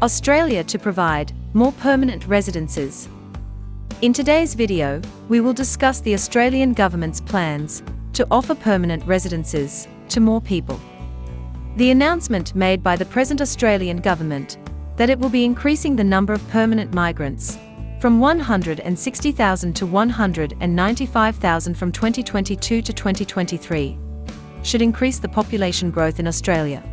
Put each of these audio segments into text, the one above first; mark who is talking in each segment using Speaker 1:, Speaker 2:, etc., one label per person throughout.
Speaker 1: Australia to provide more permanent residences. In today's video, we will discuss the Australian government's plans to offer permanent residences to more people. The announcement made by the present Australian government that it will be increasing the number of permanent migrants from 160,000 to 195,000 from 2022 to 2023 should increase the population growth in Australia.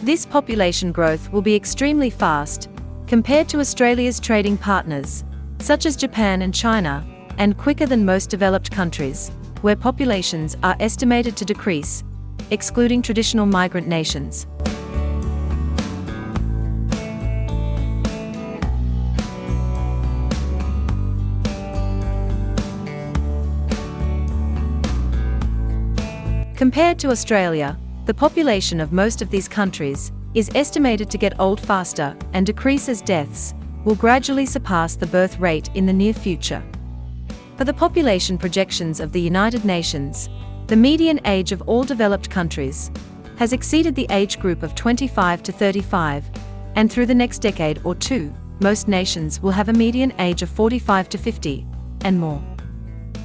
Speaker 1: This population growth will be extremely fast compared to Australia's trading partners, such as Japan and China, and quicker than most developed countries, where populations are estimated to decrease, excluding traditional migrant nations. Compared to Australia, the population of most of these countries is estimated to get old faster and decrease as deaths will gradually surpass the birth rate in the near future. For the population projections of the United Nations, the median age of all developed countries has exceeded the age group of 25 to 35, and through the next decade or two, most nations will have a median age of 45 to 50 and more.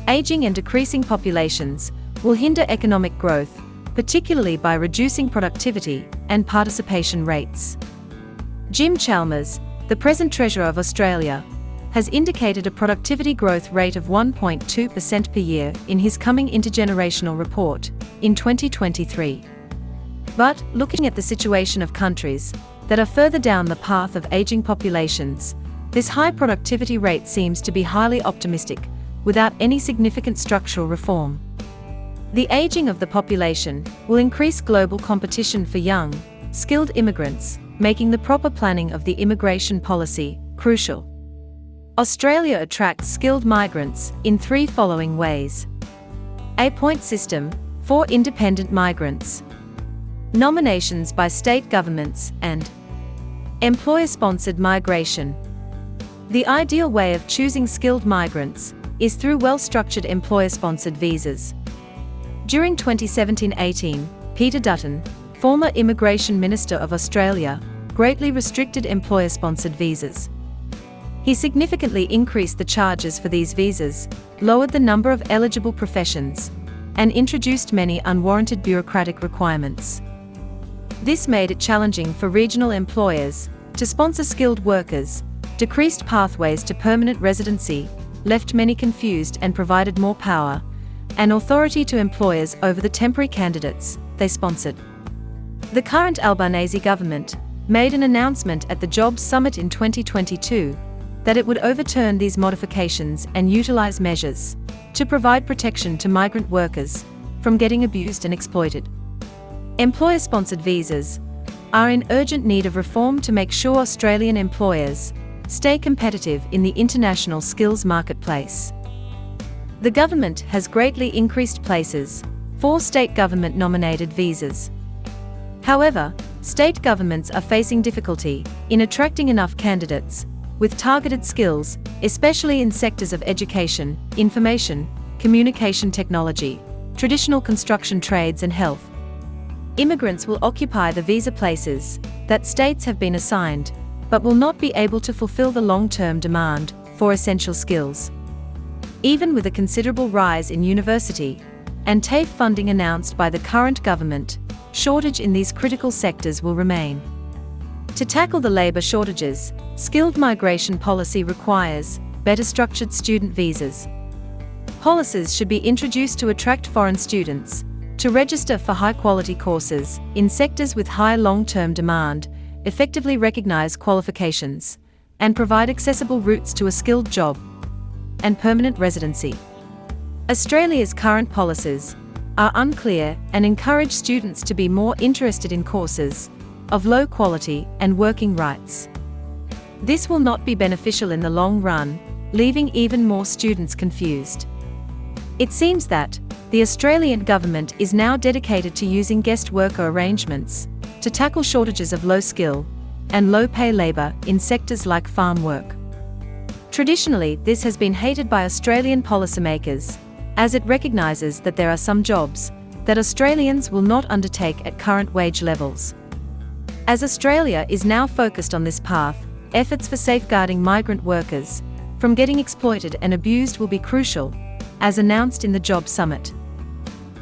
Speaker 1: Aging and decreasing populations will hinder economic growth, particularly by reducing productivity and participation rates. Jim Chalmers, the present Treasurer of Australia, has indicated a productivity growth rate of 1.2% per year in his coming intergenerational report in 2023. But, looking at the situation of countries that are further down the path of aging populations, this high productivity rate seems to be highly optimistic, without any significant structural reform. The aging of the population will increase global competition for young, skilled immigrants, making the proper planning of the immigration policy crucial. Australia attracts skilled migrants in three following ways. A point system for independent migrants, nominations by state governments, and employer-sponsored migration. The ideal way of choosing skilled migrants is through well-structured employer-sponsored visas. During 2017-18, Peter Dutton, former Immigration Minister of Australia, greatly restricted employer-sponsored visas. He significantly increased the charges for these visas, lowered the number of eligible professions, and introduced many unwarranted bureaucratic requirements. This made it challenging for regional employers to sponsor skilled workers, decreased pathways to permanent residency, left many confused, and provided more power and authority to employers over the temporary candidates they sponsored. The current Albanese government made an announcement at the Jobs Summit in 2022 that it would overturn these modifications and utilize measures to provide protection to migrant workers from getting abused and exploited. Employer-sponsored visas are in urgent need of reform to make sure Australian employers stay competitive in the international skills marketplace. The government has greatly increased places for state government-nominated visas. However, state governments are facing difficulty in attracting enough candidates with targeted skills, especially in sectors of education, information, communication technology, traditional construction trades, and health. Immigrants will occupy the visa places that states have been assigned, but will not be able to fulfill the long-term demand for essential skills. Even with a considerable rise in university and TAFE funding announced by the current government, shortage in these critical sectors will remain. To tackle the labour shortages, skilled migration policy requires better structured student visas. Policies should be introduced to attract foreign students to register for high-quality courses in sectors with high long-term demand, effectively recognise qualifications, and provide accessible routes to a skilled job and permanent residency. Australia's current policies are unclear and encourage students to be more interested in courses of low quality and working rights. This will not be beneficial in the long run, leaving even more students confused. It seems that the Australian government is now dedicated to using guest worker arrangements to tackle shortages of low-skill and low-pay labour in sectors like farm work. Traditionally, this has been hated by Australian policymakers, as it recognises that there are some jobs that Australians will not undertake at current wage levels. As Australia is now focused on this path, efforts for safeguarding migrant workers from getting exploited and abused will be crucial, as announced in the Job Summit.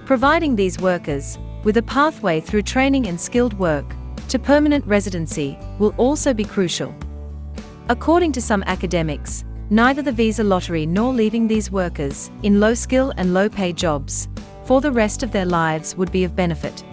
Speaker 1: Providing these workers with a pathway through training and skilled work to permanent residency will also be crucial. According to some academics, neither the visa lottery nor leaving these workers in low-skill and low-pay jobs for the rest of their lives would be of benefit.